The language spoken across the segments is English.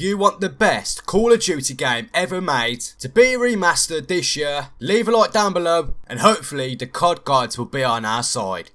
you want the best Call of Duty game ever made to be remastered this year, leave a like down below and hopefully the COD gods will be on our side.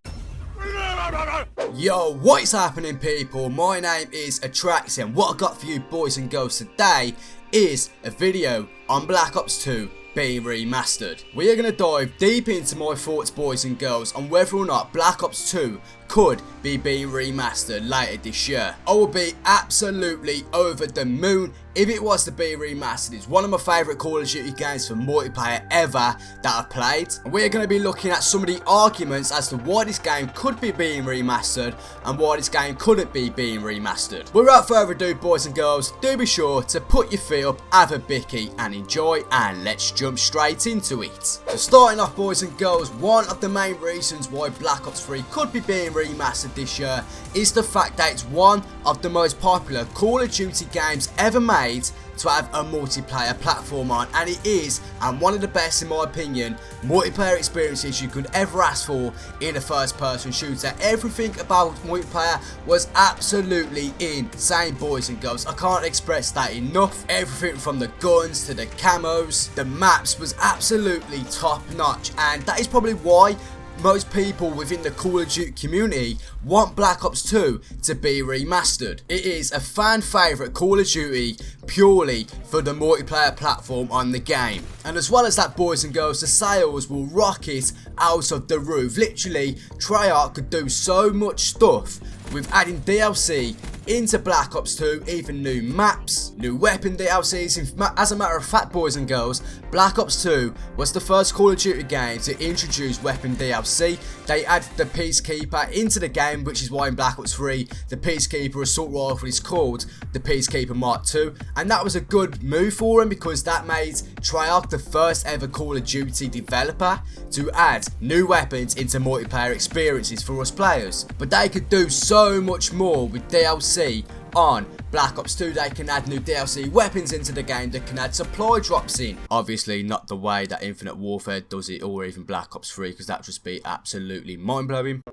Yo, what is happening people? My name is Atraxi and what I got for you boys and girls today is a video on Black Ops 2 being remastered. We are going to dive deep into my thoughts boys and girls on whether or not Black Ops 2 could be being remastered later this year. I will be absolutely over the moon if it was to be remastered. It's one of my favourite Call of Duty games for multiplayer ever that I've played. And we're going to be looking at some of the arguments as to why this game could be being remastered and why this game couldn't be being remastered. Without further ado boys and girls, do be sure to put your feet up, have a bicky and enjoy, and let's jump straight into it. So starting off boys and girls, one of the main reasons why Black Ops 3 could be being remastered this year is the fact that it's one of the most popular Call of Duty games ever made to have a multiplayer platform on, and it is, and one of the best in my opinion, multiplayer experiences you could ever ask for in a first person shooter. Everything about multiplayer was absolutely insane boys and girls. I can't express that enough. Everything from the guns to the camos, the maps was absolutely top notch, and that is probably why most people within the Call of Duty community want Black Ops 2 to be remastered. It is a fan favourite Call of Duty purely for the multiplayer platform on the game. And as well as that boys and girls, the sales will rocket out of the roof. Literally, Treyarch could do so much stuff with adding DLC into Black Ops 2, even new maps, new weapon DLCs. As a matter of fact boys and girls, Black Ops 2 was the first Call of Duty game to introduce weapon DLC. They added the Peacekeeper into the game, which is why in Black Ops 3 the Peacekeeper assault rifle is called the Peacekeeper Mark II, and that was a good move for them because that made Treyarch the first ever Call of Duty developer to add new weapons into multiplayer experiences for us players. But they could do so much more with DLC on Black Ops 2. They can add new DLC weapons into the game, they can add supply drops in. Obviously not the way that Infinite Warfare does it, or even Black Ops 3, because that would just be absolutely mind-blowing.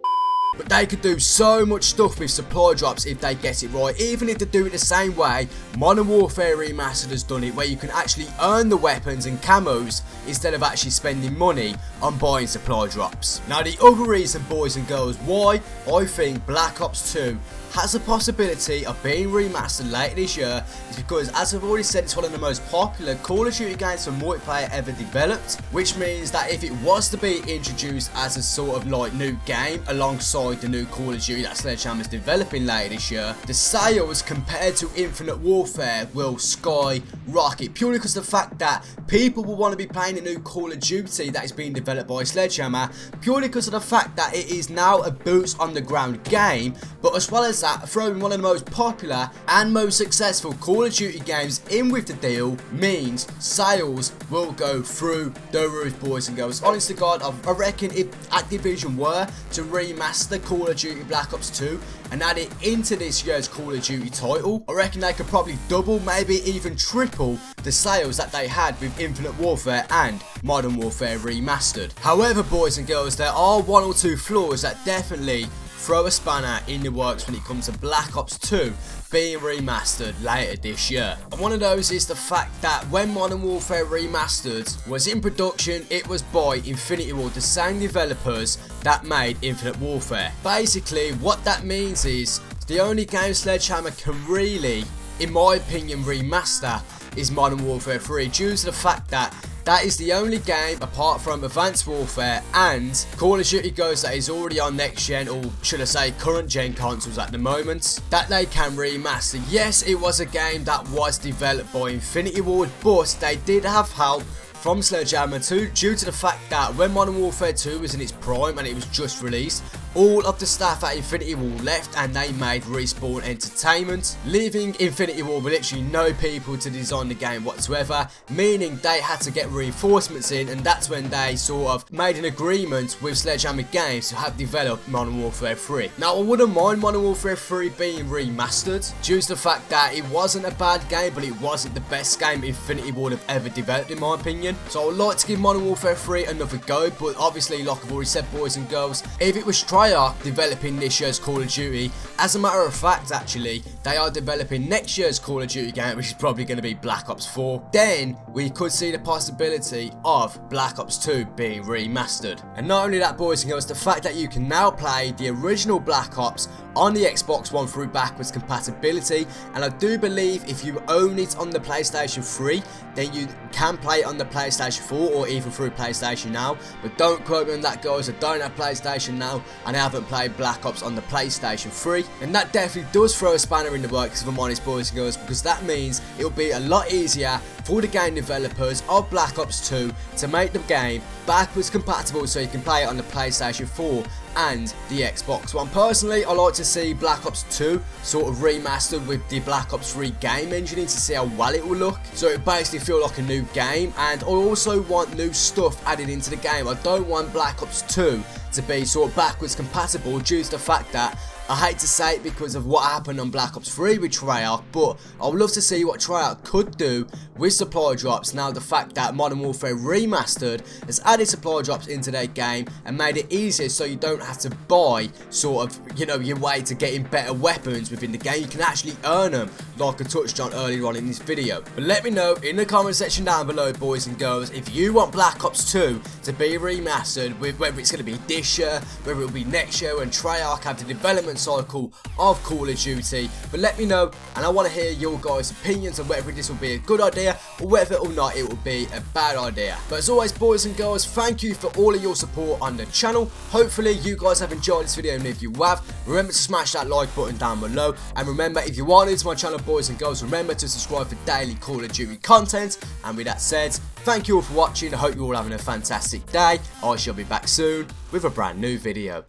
But they could do so much stuff with supply drops if they get it right, even if they do it the same way Modern Warfare Remastered has done it, where you can actually earn the weapons and camos instead of actually spending money on buying supply drops. Now the other reason boys and girls why I think Black Ops 2 has a possibility of being remastered later this year is because, as I've already said, it's one of the most popular Call of Duty games for multiplayer ever developed, which means that if it was to be introduced as a sort of like new game alongside the new Call of Duty that Sledgehammer's developing later this year, the sales compared to Infinite Warfare will skyrocket, purely because of the fact that people will want to be playing a new Call of Duty that is being developed by Sledgehammer, purely because of the fact that it is now a boots on the ground game, but as well as that, throwing one of the most popular and most successful Call of Duty games in with the deal means sales will go through the roof boys and girls. Honest to God, I reckon if Activision were to remaster Call of Duty Black Ops 2 and add it into this year's Call of Duty title, I reckon they could probably double, maybe even triple the sales that they had with Infinite Warfare and Modern Warfare Remastered. However boys and girls, there are one or two flaws that definitely throw a spanner in the works when it comes to Black Ops 2 being remastered later this year. And one of those is the fact that when Modern Warfare Remastered was in production, it was by Infinity Ward, the same developers that made Infinite Warfare. Basically what that means is the only game Sledgehammer can really, in my opinion, remaster is Modern Warfare 3, due to the fact that that is the only game, apart from Advanced Warfare and Call of Duty Ghosts, that is already on next gen, or should I say current gen consoles at the moment, that they can remaster. Yes, it was a game that was developed by Infinity Ward, but they did have help from Sledgehammer due to the fact that when Modern Warfare 2 was in its prime and it was just released, all of the staff at Infinity Ward left and they made Respawn Entertainment, leaving Infinity Ward with literally no people to design the game whatsoever, meaning they had to get reinforcements in, and that's when they sort of made an agreement with Sledgehammer Games to have developed Modern Warfare 3. Now I wouldn't mind Modern Warfare 3 being remastered due to the fact that it wasn't a bad game, but it wasn't the best game Infinity Ward have ever developed in my opinion. So I would like to give Modern Warfare 3 another go, but obviously like I've already said boys and girls, if it was Treyarch Treyarch developing this year's Call of Duty. As a matter of fact, actually, they are developing next year's Call of Duty game, which is probably going to be Black Ops 4. Then we could see the possibility of Black Ops 2 being remastered. And not only that, boys and girls, the fact that you can now play the original Black Ops on the Xbox One through backwards compatibility, and I do believe if you own it on the PlayStation 3, then you can play it on the PlayStation 4 or even through PlayStation Now. But don't quote me on that, guys. I don't have PlayStation Now and I haven't played Black Ops on the PlayStation 3, and that definitely does throw a spanner in the works, if I'm honest, boys and girls, because that means it'll be a lot easier for the game developers of Black Ops 2 to make the game backwards compatible so you can play it on the PlayStation 4 and the Xbox One. Personally, I like to see Black Ops 2 sort of remastered with the Black Ops 3 game engine to see how well it will look, so it basically feel like a new game. And I also want new stuff added into the game. I don't want Black Ops 2 to be sort of backwards compatible due to the fact that, I hate to say it because of what happened on Black Ops 3 with Treyarch, but I would love to see what Treyarch could do with supply drops now the fact that Modern Warfare Remastered has added supply drops into their game and made it easier so you don't have to buy sort of, you know, your way to getting better weapons within the game. You can actually earn them, like I touched on earlier on in this video. But let me know in the comment section down below, boys and girls, if you want Black Ops 2 to be remastered, with whether it's going to be this year, whether it will be next year when Treyarch have the development cycle of Call of Duty. But let me know, and I want to hear your guys' opinions on whether this will be a good idea or whether or not it will be a bad idea. But as always, boys and girls, thank you for all of your support on the channel. Hopefully you guys have enjoyed this video, and if you have, remember to smash that like button down below. And remember, if you are new to my channel, boys and girls, remember to subscribe for daily Call of Duty content. And with that said, thank you all for watching. I hope you're all having a fantastic day. I shall be back soon with a brand new video.